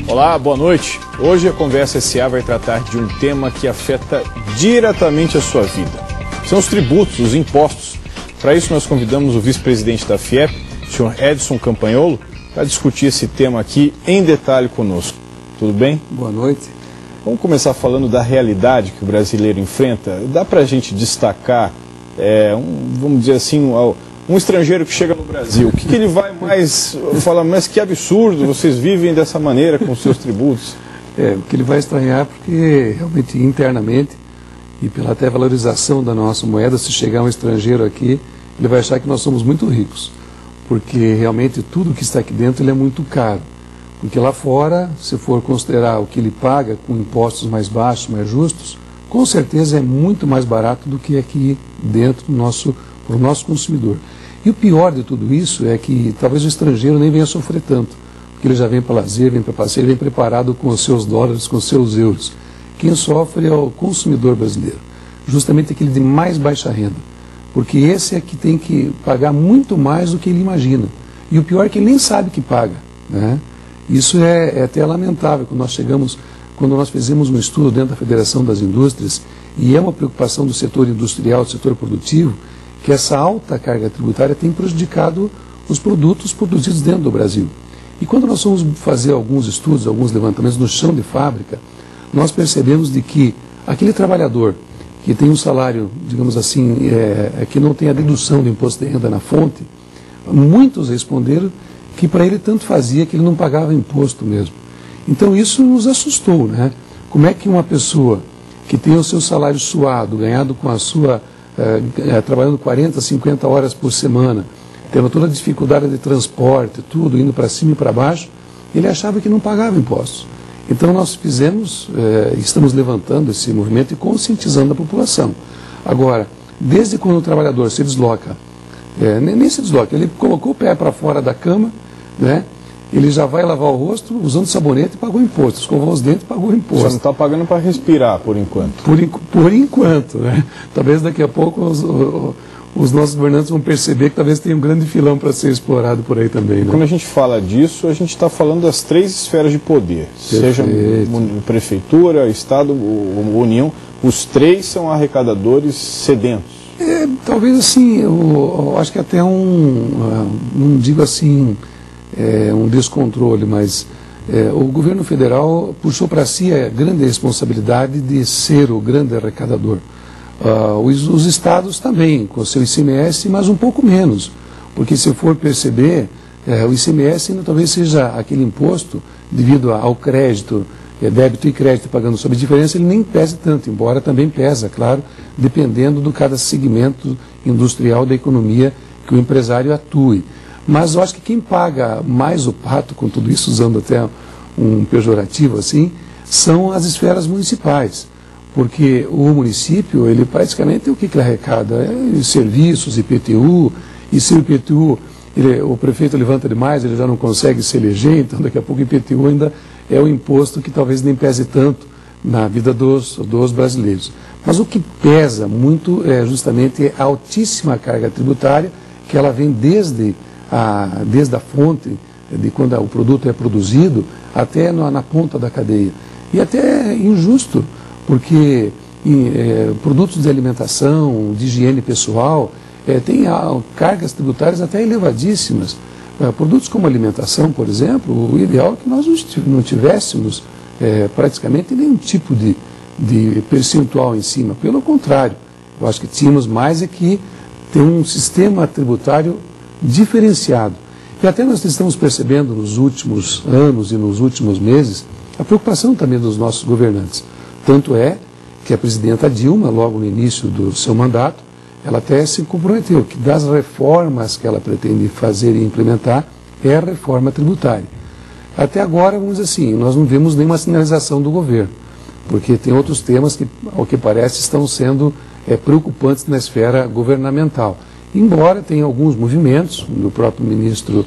Olá, boa noite. Hoje a Conversa SA vai tratar de um tema que afeta diretamente a sua vida. São os tributos, os impostos. Para isso nós convidamos o vice-presidente da FIEP, o senhor Edson Campagnolo, para discutir esse tema aqui em detalhe conosco. Tudo bem? Boa noite. Vamos começar falando da realidade que o brasileiro enfrenta. Dá para a gente destacar, vamos dizer assim, um estrangeiro que chega no Brasil, o que ele vai mais falar, mas que absurdo, vocês vivem dessa maneira com os seus tributos? O que ele vai estranhar, porque realmente internamente e pela até valorização da nossa moeda, se chegar um estrangeiro aqui, ele vai achar que nós somos muito ricos, porque realmente tudo que está aqui dentro ele é muito caro, porque lá fora, se for considerar o que ele paga com impostos mais baixos, mais justos, com certeza é muito mais barato do que aqui dentro para o nosso consumidor. E o pior de tudo isso é que talvez o estrangeiro nem venha sofrer tanto, porque ele já vem para lazer, vem para passeio, vem preparado com os seus dólares, com os seus euros. Quem sofre é o consumidor brasileiro, justamente aquele de mais baixa renda, porque esse é que tem que pagar muito mais do que ele imagina. E o pior é que ele nem sabe que paga, né? Isso é até lamentável. Quando nós fizemos um estudo dentro da Federação das Indústrias, e é uma preocupação do setor industrial, do setor produtivo, que essa alta carga tributária tem prejudicado os produtos produzidos dentro do Brasil. E quando nós fomos fazer alguns estudos, alguns levantamentos no chão de fábrica, nós percebemos de que aquele trabalhador que tem um salário, digamos assim, que não tem a dedução do imposto de renda na fonte, muitos responderam que para ele tanto fazia que ele não pagava imposto mesmo. Então isso nos assustou, né? Como é que uma pessoa que tem o seu salário suado, ganhado com a sua trabalhando 40, 50 horas por semana, tendo toda a dificuldade de transporte, tudo, indo para cima e para baixo, ele achava que não pagava impostos. Então nós estamos levantando esse movimento e conscientizando a população. Agora, desde quando o trabalhador se desloca, nem se desloca, ele colocou o pé para fora da cama, né? Ele já vai lavar o rosto usando sabonete e pagou imposto. Escovou os dentes e pagou imposto. Só não está pagando para respirar, por enquanto. Por enquanto, né? Talvez daqui a pouco os nossos governantes vão perceber que talvez tenha um grande filão para ser explorado por aí também, né? Quando a gente fala disso, a gente está falando das 3 esferas de poder. Perfeito. Seja prefeitura, Estado ou União, os 3 são arrecadadores sedentos. Talvez assim, eu acho que até não digo assim, um descontrole, mas o governo federal puxou para si a grande responsabilidade de ser o grande arrecadador. Os estados também, com o seu ICMS, mas um pouco menos, porque se for perceber, o ICMS ainda talvez seja aquele imposto, devido ao crédito, débito e crédito pagando sobre diferença, ele nem pesa tanto, embora também pesa, claro, dependendo do cada segmento industrial da economia que o empresário atue. Mas eu acho que quem paga mais o pato com tudo isso, usando até um pejorativo assim, são as esferas municipais. Porque o município, ele praticamente o que ele arrecada? Serviços, IPTU, e se o IPTU, o prefeito levanta demais, ele já não consegue se eleger, então daqui a pouco o IPTU ainda é um imposto que talvez nem pese tanto na vida dos brasileiros. Mas o que pesa muito é justamente a altíssima carga tributária, que ela vem desde a fonte, de quando o produto é produzido, até na ponta da cadeia. E até é injusto, porque produtos de alimentação, de higiene pessoal, têm cargas tributárias até elevadíssimas. Produtos como alimentação, por exemplo, o ideal é que nós não tivéssemos praticamente nenhum tipo de percentual em cima. Pelo contrário, eu acho que tínhamos mais que ter um sistema tributário diferenciado. E até nós estamos percebendo nos últimos anos e nos últimos meses a preocupação também dos nossos governantes. Tanto é que a presidenta Dilma, logo no início do seu mandato, ela até se comprometeu que das reformas que ela pretende fazer e implementar é a reforma tributária. Até agora, vamos dizer assim, nós não vemos nenhuma sinalização do governo, porque tem outros temas que, ao que parece, estão sendo preocupantes na esfera governamental. Embora tenha alguns movimentos do próprio ministro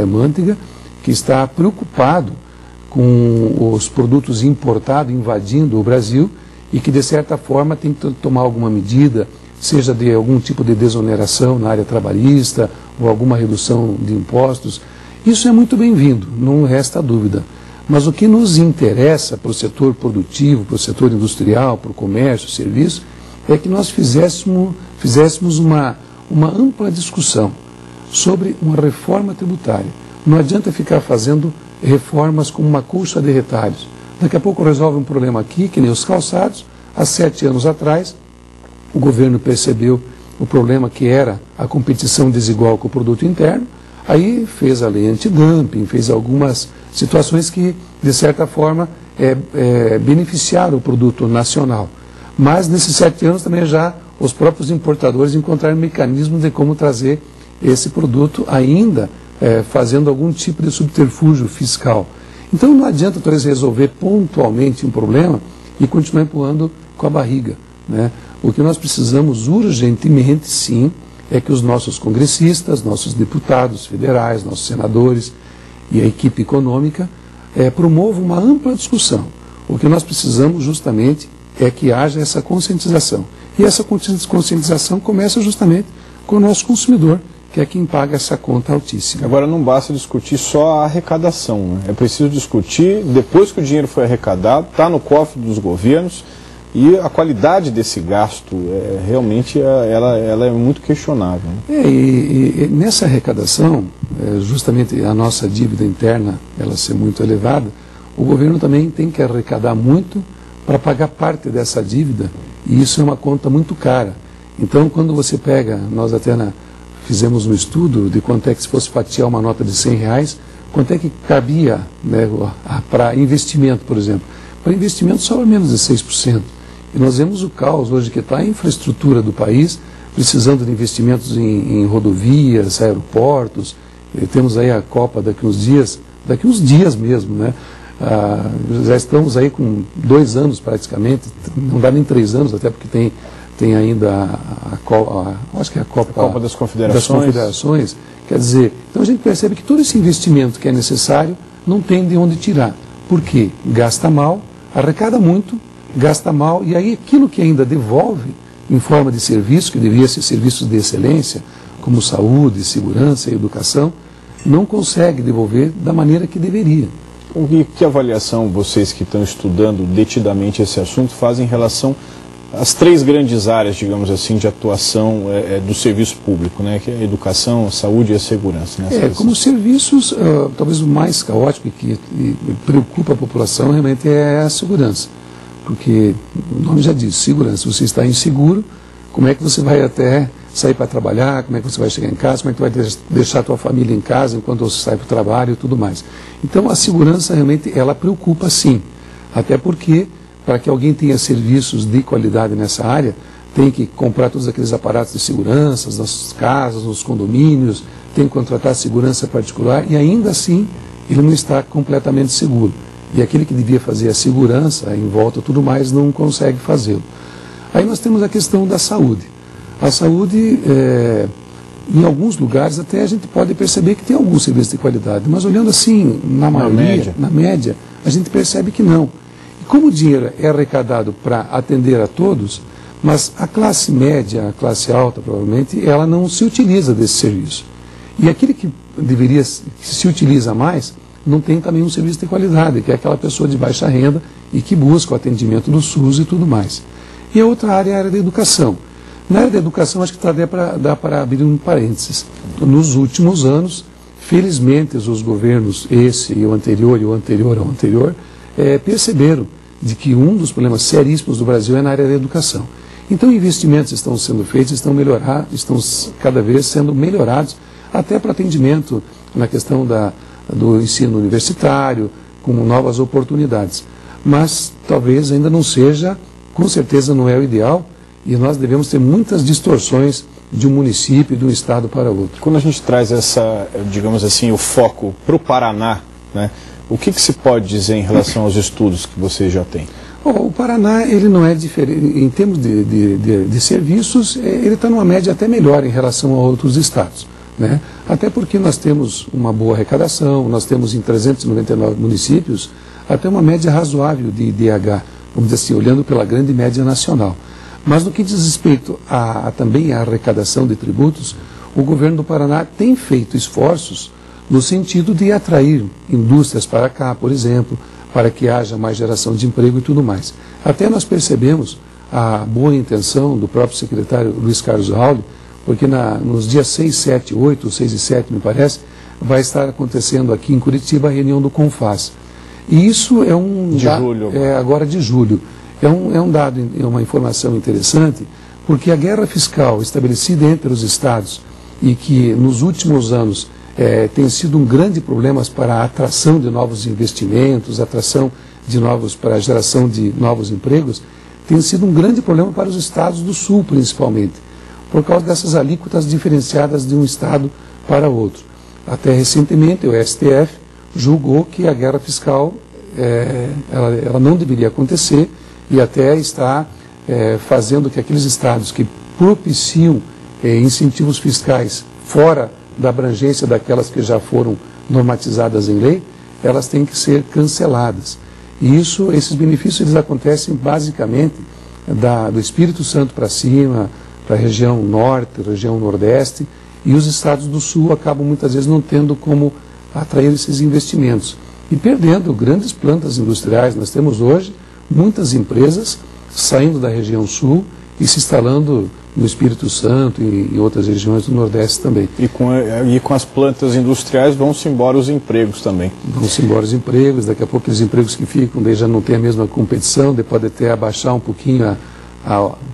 Mantega, que está preocupado com os produtos importados invadindo o Brasil e que, de certa forma, tem que tomar alguma medida, seja de algum tipo de desoneração na área trabalhista ou alguma redução de impostos. Isso é muito bem-vindo, não resta dúvida. Mas o que nos interessa para o setor produtivo, para o setor industrial, para o comércio, serviço, é que nós fizéssemos uma ampla discussão sobre uma reforma tributária. Não adianta ficar fazendo reformas como uma colcha de retalhos. Daqui a pouco resolve um problema aqui, que nem os calçados. Há 7 anos atrás, o governo percebeu o problema que era a competição desigual com o produto interno, aí fez a lei antidumping, fez algumas situações que, de certa forma, beneficiaram o produto nacional. Mas, nesses 7 anos, também já os próprios importadores encontraram mecanismos de como trazer esse produto ainda fazendo algum tipo de subterfúgio fiscal. Então, não adianta, talvez, resolver pontualmente um problema e continuar empurrando com a barriga, né? O que nós precisamos urgentemente, sim, é que os nossos congressistas, nossos deputados federais, nossos senadores e a equipe econômica promovam uma ampla discussão. O que nós precisamos justamente é que haja essa conscientização. E essa conscientização começa justamente com o nosso consumidor, que é quem paga essa conta altíssima. Agora, não basta discutir só a arrecadação, né? É preciso discutir, depois que o dinheiro foi arrecadado, está no cofre dos governos, e a qualidade desse gasto, realmente, ela é muito questionável, né? E nessa arrecadação, justamente a nossa dívida interna, ela ser muito elevada, o governo também tem que arrecadar muito para pagar parte dessa dívida, e isso é uma conta muito cara. Então, quando você pega, nós até fizemos um estudo de quanto é que, se fosse fatiar uma nota de R$100, quanto é que cabia, né, para investimento, por exemplo. Para investimento sobra menos de 6%. E nós vemos o caos hoje que está a infraestrutura do país, precisando de investimentos em rodovias, aeroportos. Temos aí a Copa daqui uns dias mesmo, né? Já estamos aí com 2 anos praticamente, não dá nem 3 anos, até porque tem ainda acho que é a Copa das Confederações. Quer dizer, então a gente percebe que todo esse investimento que é necessário não tem de onde tirar. Por quê? Gasta mal, arrecada muito, gasta mal, e aí aquilo que ainda devolve em forma de serviço, que deveria ser serviços de excelência, como saúde, segurança e educação, não consegue devolver da maneira que deveria. E que avaliação vocês que estão estudando detidamente esse assunto fazem em relação às 3 grandes áreas, digamos assim, de atuação do serviço público, né? Que é a educação, a saúde e a segurança, né? Como serviços, talvez o mais caótico e que preocupa a população realmente é a segurança. Porque o nome já diz, segurança. Se você está inseguro, como é que você vai até sair para trabalhar, como é que você vai chegar em casa, como é que você vai deixar a tua família em casa enquanto você sai para o trabalho e tudo mais. Então a segurança realmente ela preocupa sim, até porque para que alguém tenha serviços de qualidade nessa área, tem que comprar todos aqueles aparatos de segurança nas casas, nos condomínios, tem que contratar segurança particular e ainda assim ele não está completamente seguro. E aquele que devia fazer a segurança em volta e tudo mais não consegue fazê-lo. Aí nós temos a questão da saúde. A saúde, em alguns lugares até a gente pode perceber que tem algum serviço de qualidade, mas olhando assim, na média, a gente percebe que não. E como o dinheiro é arrecadado para atender a todos, mas a classe média, a classe alta provavelmente, ela não se utiliza desse serviço. E aquele que deveria se utiliza mais, não tem também um serviço de qualidade, que é aquela pessoa de baixa renda e que busca o atendimento do SUS e tudo mais. E a outra área é a área da educação. Na área da educação, acho que dá para abrir um parênteses. Nos últimos anos, felizmente, os governos, esse e o anterior ao anterior, perceberam de que um dos problemas seríssimos do Brasil é na área da educação. Então, investimentos estão sendo feitos, estão cada vez sendo melhorados, até para atendimento na questão do ensino universitário, com novas oportunidades. Mas talvez ainda não seja, com certeza não é o ideal, e nós devemos ter muitas distorções de um município e de um estado para outro. Quando a gente traz digamos assim, o foco para o Paraná, né, o que se pode dizer em relação aos estudos que você já tem? O Paraná, ele não é diferente, em termos de serviços, ele está numa média até melhor em relação a outros estados, né? Até porque nós temos uma boa arrecadação, nós temos em 399 municípios até uma média razoável de IDH, vamos dizer assim, olhando pela grande média nacional. Mas no que diz respeito também à arrecadação de tributos, o governo do Paraná tem feito esforços no sentido de atrair indústrias para cá, por exemplo, para que haja mais geração de emprego e tudo mais. Até nós percebemos a boa intenção do próprio secretário Luiz Carlos Rauli, porque nos dias 6, 7, 8, 6 e 7, me parece, vai estar acontecendo aqui em Curitiba a reunião do CONFAS. E isso é agora de julho. É um dado, é uma informação interessante, porque a guerra fiscal estabelecida entre os estados e que nos últimos anos tem sido um grande problema para a atração de novos investimentos, atração de para a geração de novos empregos, tem sido um grande problema para os estados do sul, principalmente, por causa dessas alíquotas diferenciadas de um estado para outro. Até recentemente, o STF julgou que a guerra fiscal ela não deveria acontecer e até está fazendo que aqueles estados que propiciam incentivos fiscais fora da abrangência daquelas que já foram normatizadas em lei, elas têm que ser canceladas. E esses benefícios eles acontecem basicamente do Espírito Santo para cima, para a região norte, região nordeste, e os estados do sul acabam muitas vezes não tendo como atrair esses investimentos e perdendo grandes plantas industriais. Nós temos hoje muitas empresas saindo da região sul e se instalando no Espírito Santo e em outras regiões do Nordeste também. E com as plantas industriais vão-se embora os empregos também. Vão-se embora os empregos, daqui a pouco aqueles empregos que ficam, daí já não tem a mesma competição, daí pode até abaixar um pouquinho,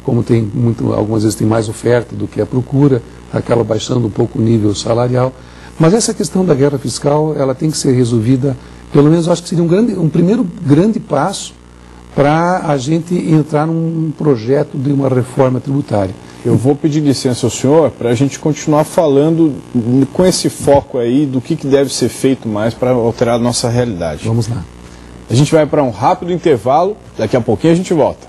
como tem algumas vezes tem mais oferta do que a procura, acaba baixando um pouco o nível salarial. Mas essa questão da guerra fiscal, ela tem que ser resolvida, pelo menos eu acho que seria um primeiro grande passo para a gente entrar num projeto de uma reforma tributária. Eu vou pedir licença ao senhor para a gente continuar falando com esse foco aí do que deve ser feito mais para alterar a nossa realidade. Vamos lá. A gente vai para um rápido intervalo, daqui a pouquinho a gente volta.